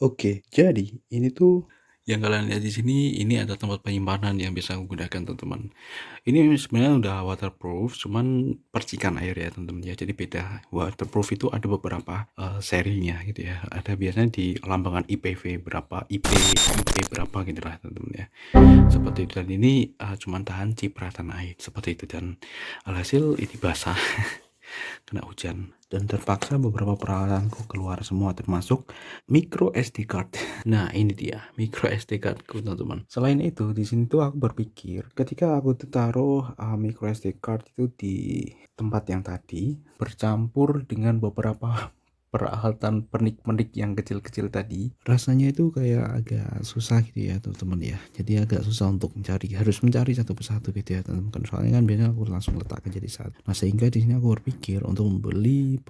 Oke, jadi ini tuh yang kalian lihat di sini, ini ada tempat penyimpanan yang bisa aku gunakan, teman-teman. Ini sebenarnya udah waterproof, cuman percikan air ya, teman-teman ya. Jadi beda. Waterproof itu ada beberapa serinya gitu ya. Ada biasanya di lambangan IPv berapa, IP berapa gitu lah, teman-teman ya. Seperti itu, dan ini cuman tahan cipratan air seperti itu, dan alhasil ini basah kena hujan, dan terpaksa beberapa peralatanku keluar semua termasuk micro SD card. Nah, ini dia micro SD cardku, teman-teman. Selain itu, di sini tuh aku berpikir ketika aku tuh taruh micro SD card itu di tempat yang tadi bercampur dengan beberapa peralatan pernik-pernik yang kecil-kecil tadi, rasanya itu kayak agak susah gitu ya, teman-teman ya. Jadi agak susah untuk harus mencari satu persatu gitu ya, teman-teman. Soalnya kan biasanya aku langsung letakkan jadi satu. Nah, sehingga di sini aku berpikir untuk membeli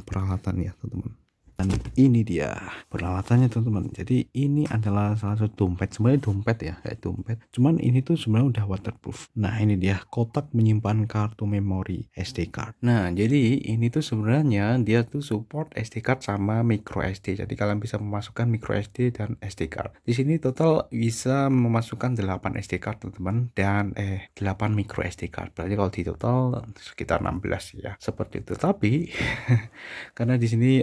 peralatan ya, teman-teman. Dan ini dia peralatannya, teman-teman. Jadi ini adalah salah satu dompet, sebenarnya dompet ya, kayak dompet. Cuman ini tuh sebenarnya udah waterproof. Nah, ini dia kotak menyimpan kartu memori SD card. Nah, jadi ini tuh sebenarnya dia tuh support SD card sama micro SD. Jadi kalian bisa memasukkan micro SD dan SD card. Di sini total bisa memasukkan 8 SD card, teman-teman, dan 8 micro SD card. Berarti kalau di total sekitar 16 ya. Seperti itu. Tapi karena di sini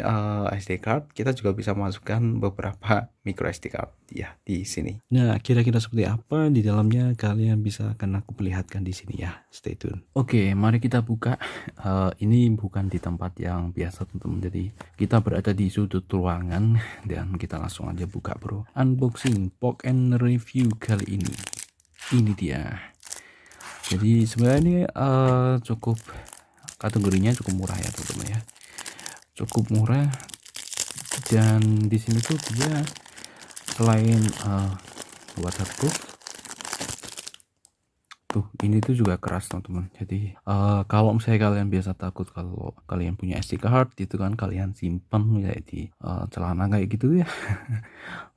SD card, kita juga bisa masukkan beberapa micro SD card ya di sini. Nah, kira-kira seperti apa di dalamnya kalian bisa akan aku perlihatkan di sini ya. Stay tune. Oke, mari kita buka. Ini bukan di tempat yang biasa, teman-teman. Jadi kita berada di sudut ruangan dan kita langsung aja buka, bro. Unboxing Poke and Review kali ini. Ini dia. Jadi sebenarnya ini cukup kategorinya cukup murah ya, teman-teman ya. Cukup murah, dan di sini tuh dia selain waterproof, tuh ini tuh juga keras, teman-teman. Jadi kalau misalnya kalian biasa takut kalau kalian punya SD card gitu kan, kalian simpen ya di celana kayak gitu ya.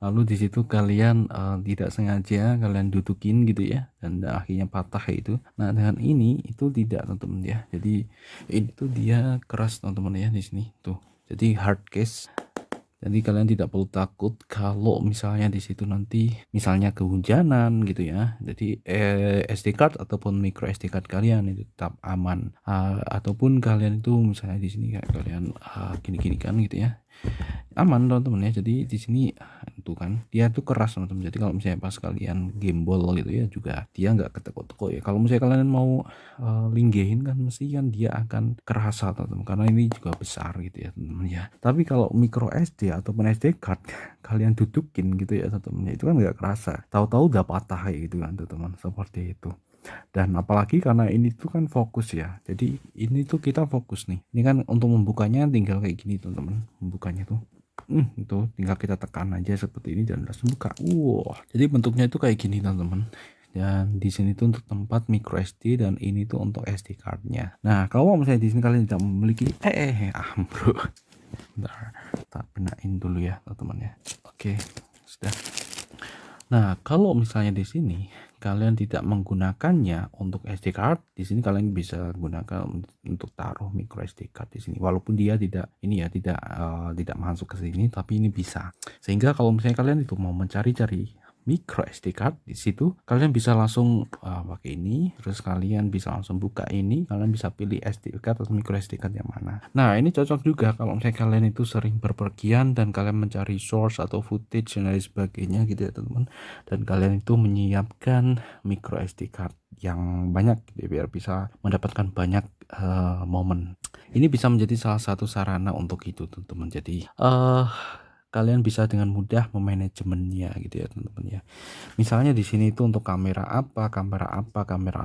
Lalu di situ kalian tidak sengaja kalian dudukin gitu ya, dan akhirnya patah itu. Nah, dengan ini itu tidak, teman-teman ya. Jadi ini tuh dia keras, teman-teman ya, di sini tuh. Jadi hard case. Jadi kalian tidak perlu takut kalau misalnya di situ nanti misalnya kehujanan gitu ya. Jadi SD card ataupun micro SD card kalian itu tetap aman. Ataupun kalian itu misalnya di sini kayak kalian gini-gini kan gitu ya, aman, teman-teman ya. Jadi di sini itu kan dia tuh keras, teman-teman. Jadi kalau misalnya pas kalian gembol gitu ya, juga dia nggak ketekuk-tekuk ya. Kalau misalnya kalian mau linggihin kan mesti kan dia akan kerasa, teman-teman, karena ini juga besar gitu ya, teman-teman ya. Tapi kalau micro SD ataupun SD card kalian dudukin gitu ya, teman-teman, itu kan nggak kerasa. Tahu-tahu udah patah gitu kan, teman-teman, seperti itu. Dan apalagi karena ini tuh kan fokus ya, jadi ini tuh kita fokus nih. Ini kan untuk membukanya tinggal kayak gini, teman-teman. Membukanya tuh itu tinggal kita tekan aja seperti ini dan langsung buka. Jadi bentuknya itu kayak gini, teman-teman. Dan di sini tuh untuk tempat micro SD, dan ini tuh untuk SD cardnya. Nah, kalau misalnya di sini kalian tidak memiliki bro, bentar, tak benain dulu ya, teman-teman ya. Oke, sudah. Nah, kalau misalnya di sini kalian tidak menggunakannya untuk SD card, di sini kalian bisa gunakan untuk taruh micro SD card di sini. Walaupun dia tidak ini ya, tidak masuk ke sini, tapi ini bisa. Sehingga kalau misalnya kalian itu mau mencari-cari micro SD card, di situ kalian bisa langsung pakai ini, terus kalian bisa langsung buka ini, kalian bisa pilih SD card atau micro SD card yang mana. Nah, ini cocok juga kalau misalnya kalian itu sering berpergian dan kalian mencari source atau footage dan lain sebagainya gitu ya, teman-teman. Dan kalian itu menyiapkan micro SD card yang banyak gitu, biar bisa mendapatkan banyak momen. Ini bisa menjadi salah satu sarana untuk itu, teman-teman. Jadi kalian bisa dengan mudah memanajemennya gitu ya, teman-teman ya. Misalnya di sini itu untuk kamera apa, kamera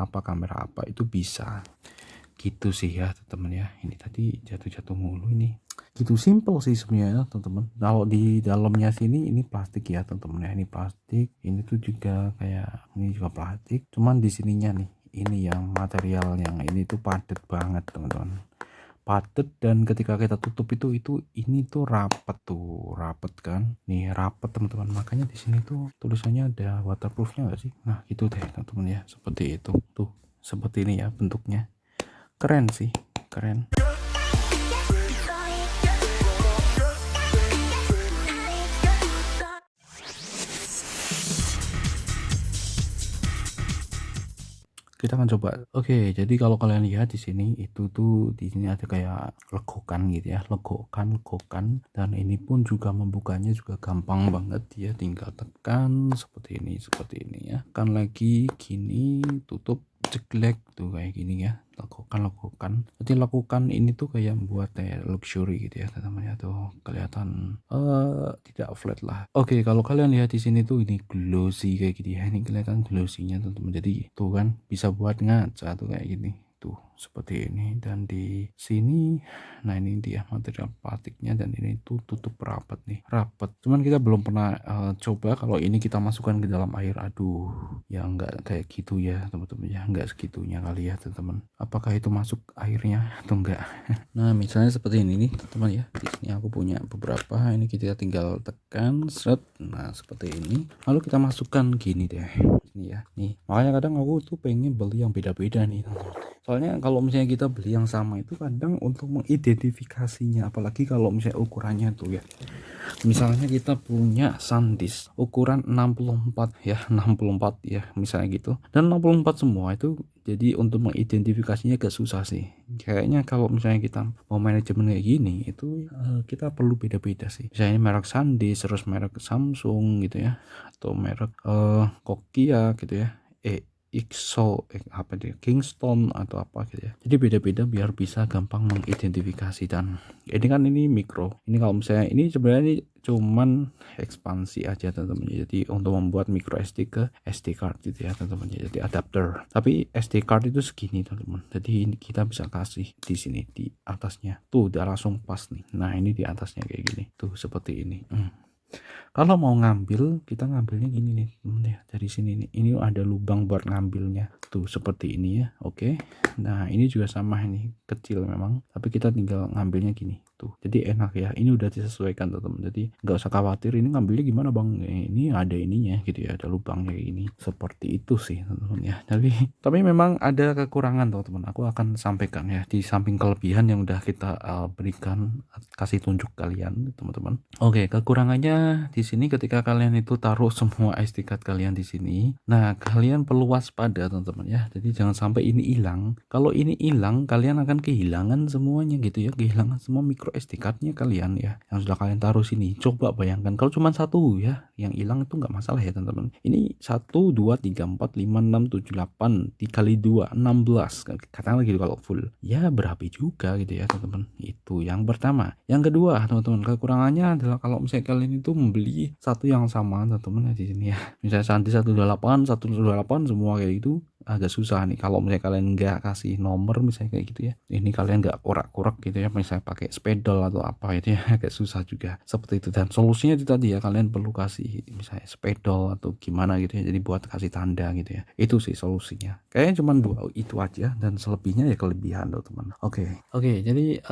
apa itu bisa. Gitu sih ya, teman-teman ya. Ini tadi jatuh-jatuh mulu ini. Gitu simple sih sebenarnya, teman-teman. Kalau di dalamnya sini ini plastik ya, teman-teman ya. Ini plastik, ini tuh juga kayak ini juga plastik. Cuman di sininya nih, ini yang material yang ini tuh padat banget, teman-teman. Padat, dan ketika kita tutup itu ini tuh rapet kan. Nih rapet, teman-teman. Makanya di sini tuh tulisannya ada waterproofnya enggak sih? Nah, gitu deh, teman-teman ya. Seperti itu. Tuh, seperti ini ya bentuknya. Keren sih, keren. Kita akan coba. Oke, jadi kalau kalian lihat di sini itu tuh di sini ada kayak legokan gitu ya, legokan, dan ini pun juga membukanya juga gampang banget ya, tinggal tekan seperti ini ya. Kan lagi gini, tutup ceklek tuh kayak gini ya. Legokan. Jadi legokan ini tuh kayak buat kayak luxury gitu ya, namanya tuh kelihatan tidak flat lah. Oke, kalau kalian lihat di sini tuh ini glossy kayak gitu ya. Ini kelihatan glossy-nya teman-teman. Jadi tuh kan bisa buat ngaca tuh kayak gini. Tuh seperti ini, dan di sini nah ini dia material plastiknya, dan ini tuh tutup rapat, cuman kita belum pernah coba kalau ini kita masukkan ke dalam air. Aduh, ya enggak kayak gitu ya teman-teman ya, enggak segitunya kali ya teman-teman. Apakah itu masuk airnya atau enggak? Nah, misalnya seperti ini nih teman-teman ya. Di sini aku punya beberapa, ini kita tinggal tekan set. Nah, seperti ini. Lalu kita masukkan gini deh. Ini ya. Nih, makanya kadang aku tuh pengen beli yang beda-beda nih teman-teman. Soalnya kalau misalnya kita beli yang sama itu kadang untuk mengidentifikasinya, apalagi kalau misalnya ukurannya tuh ya. Misalnya kita punya SanDisk ukuran 64 ya, 64 ya misalnya gitu. Dan 64 semua itu, jadi untuk mengidentifikasinya agak susah sih. Kayaknya kalau misalnya kita mau manajemen kayak gini itu kita perlu beda-beda sih. Misalnya merek SanDisk, terus merek Samsung gitu ya, atau merek Nokia gitu ya. Apa dia, Kingston atau apa gitu ya. Jadi beda-beda biar bisa gampang mengidentifikasi. Dan ini mikro. Ini kalau misalnya ini sebenarnya ini cuman ekspansi aja teman-teman. Jadi untuk membuat micro SD ke SD card gitu ya teman-teman. Jadi adapter. Tapi SD card itu segini teman-teman. Jadi ini kita bisa kasih di sini di atasnya. Tuh udah langsung pas nih. Nah, ini di atasnya kayak gini. Tuh seperti ini. Kalau mau ngambil, kita ngambilnya gini nih temen ya, dari sini nih. Ini ada lubang buat ngambilnya. Tuh seperti ini ya. Oke. Nah, ini juga sama, ini kecil memang, tapi kita tinggal ngambilnya gini. Tuh. Jadi enak ya. Ini udah disesuaikan teman-teman. Jadi nggak usah khawatir ini ngambilnya gimana Bang. Ini ada ininya gitu ya, ada lubangnya kayak gini. Seperti itu sih teman-teman ya. Tapi memang ada kekurangan teman-teman. Aku akan sampaikan ya, di samping kelebihan yang udah kita berikan, kasih tunjuk kalian teman-teman. Oke, kekurangannya di sini ketika kalian itu taruh semua SD card kalian di sini. Nah, kalian perlu waspada teman-teman ya. Jadi jangan sampai ini hilang. Kalau ini hilang, kalian akan kehilangan semuanya gitu ya. Kehilangan semua micro SD cardnya kalian ya, yang sudah kalian taruh sini. Coba bayangkan kalau cuma satu ya yang hilang, itu nggak masalah ya teman-teman. Ini 1 2 3 4 5 6 7 8 dikali 2 16, katakanlah gitu kalau full. Ya berapi juga gitu ya teman-teman. Itu yang pertama. Yang kedua teman-teman, kekurangannya adalah kalau misalnya kalian itu membeli satu yang sama teman-teman ya di sini ya. Misalnya SanDisk 128 semua kayak gitu, agak susah nih kalau misalnya kalian nggak kasih nomor misalnya kayak gitu ya. Ini kalian nggak korak-korak gitu ya, misalnya pakai spedal atau apa itu ya, agak susah juga seperti itu. Dan solusinya itu tadi ya, kalian perlu kasih misalnya spedal atau gimana gitu ya, jadi buat kasih tanda gitu ya. Itu sih solusinya, kayaknya cuma dua itu aja, dan selebihnya ya kelebihan teman-teman. Oke, jadi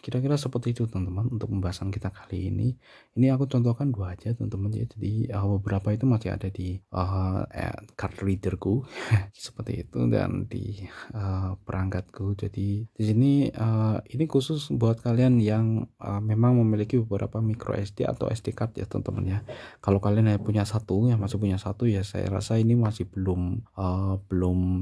kira-kira seperti itu teman-teman untuk pembahasan kita kali ini. Ini aku contohkan dua aja teman-teman ya. Jadi beberapa itu masih ada di card readerku seperti itu, dan di perangkatku. Jadi di sini ini khusus buat kalian yang memang memiliki beberapa micro SD atau SD card ya teman-teman ya. Kalau kalian masih punya satu ya, saya rasa ini masih belum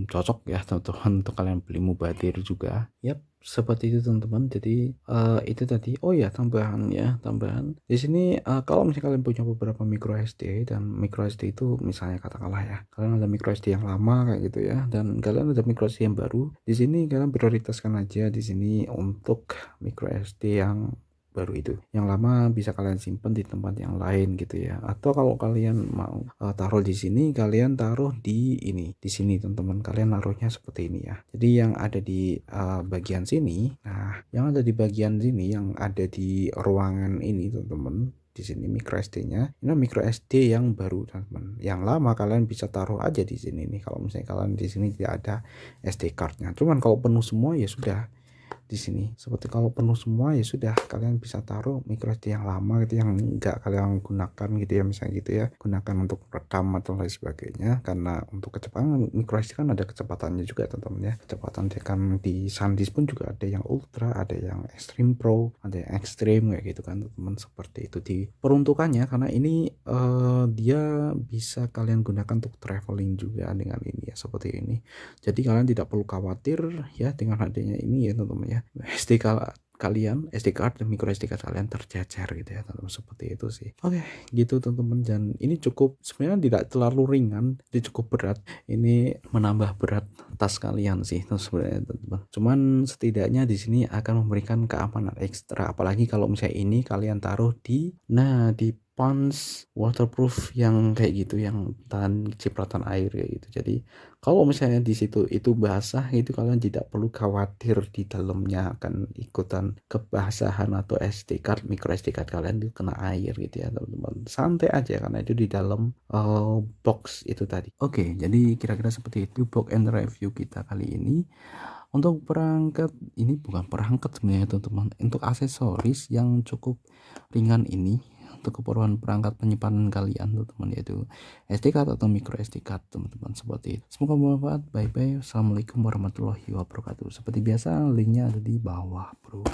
cocok ya teman-teman untuk kalian beli mubadir juga. Yap, seperti itu teman-teman. Jadi itu tadi. Oh ya, tambahan di sini, kalau misalnya kalian punya beberapa micro SD, dan micro SD itu misalnya katakanlah ya, kalian ada micro SD yang lama kayak gitu ya, dan kalian ada micro SD yang baru. Di sini kalian prioritaskan aja di sini untuk micro SD yang baru itu. Yang lama bisa kalian simpan di tempat yang lain gitu ya. Atau kalau kalian mau taruh di sini, kalian taruh di sini teman-teman. Kalian naruhnya seperti ini ya. Jadi yang ada di bagian sini, yang ada di bagian sini, yang ada di ruangan ini teman-teman. Di sini micro SD-nya, ini micro SD yang baru teman-teman. Yang lama kalian bisa taruh aja di sini nih. Kalau misalnya kalian di sini tidak ada SD card-nya. Cuman kalau penuh semua ya sudah, di sini. Seperti kalau penuh semua ya sudah, kalian bisa taruh microSD yang lama gitu yang enggak kalian gunakan gitu ya, misalnya gitu ya, gunakan untuk rekam atau lain sebagainya. Karena untuk kecepatan microSD kan ada kecepatannya juga teman-teman ya, kecepatan di SanDisk pun juga ada yang ultra, ada yang extreme pro, ada yang extreme kayak gitu kan teman-teman. Seperti itu di peruntukannya, karena ini dia bisa kalian gunakan untuk traveling juga dengan ini ya, seperti ini. Jadi kalian tidak perlu khawatir ya dengan adanya ini ya teman-teman ya, SD card dan micro SD card kalian tercecer gitu ya teman-teman, seperti itu sih. Oke, gitu teman-teman, dan ini cukup sebenarnya tidak terlalu ringan, ini cukup berat, ini menambah berat tas kalian sih sebenarnya teman-teman. Cuman setidaknya di sini akan memberikan keamanan ekstra, apalagi kalau misalnya ini kalian taruh di punch waterproof yang kayak gitu, yang tahan cipratan air kayak gitu. Jadi kalau misalnya di situ itu basah itu, kalian tidak perlu khawatir di dalamnya akan ikutan kebasahan atau SD card, micro SD card kalian itu kena air gitu ya teman-teman. Santai aja karena itu di dalam box itu tadi. Oke, jadi kira-kira seperti itu box and review kita kali ini. Untuk perangkat ini bukan perangkat sebenarnya teman-teman, untuk aksesoris yang cukup ringan ini untuk keperluan perangkat penyimpanan kalian teman-teman, yaitu SD card atau micro SD card teman-teman, seperti itu. Semoga bermanfaat. Bye bye. Assalamualaikum warahmatullahi wabarakatuh. Seperti biasa linknya ada di bawah bro.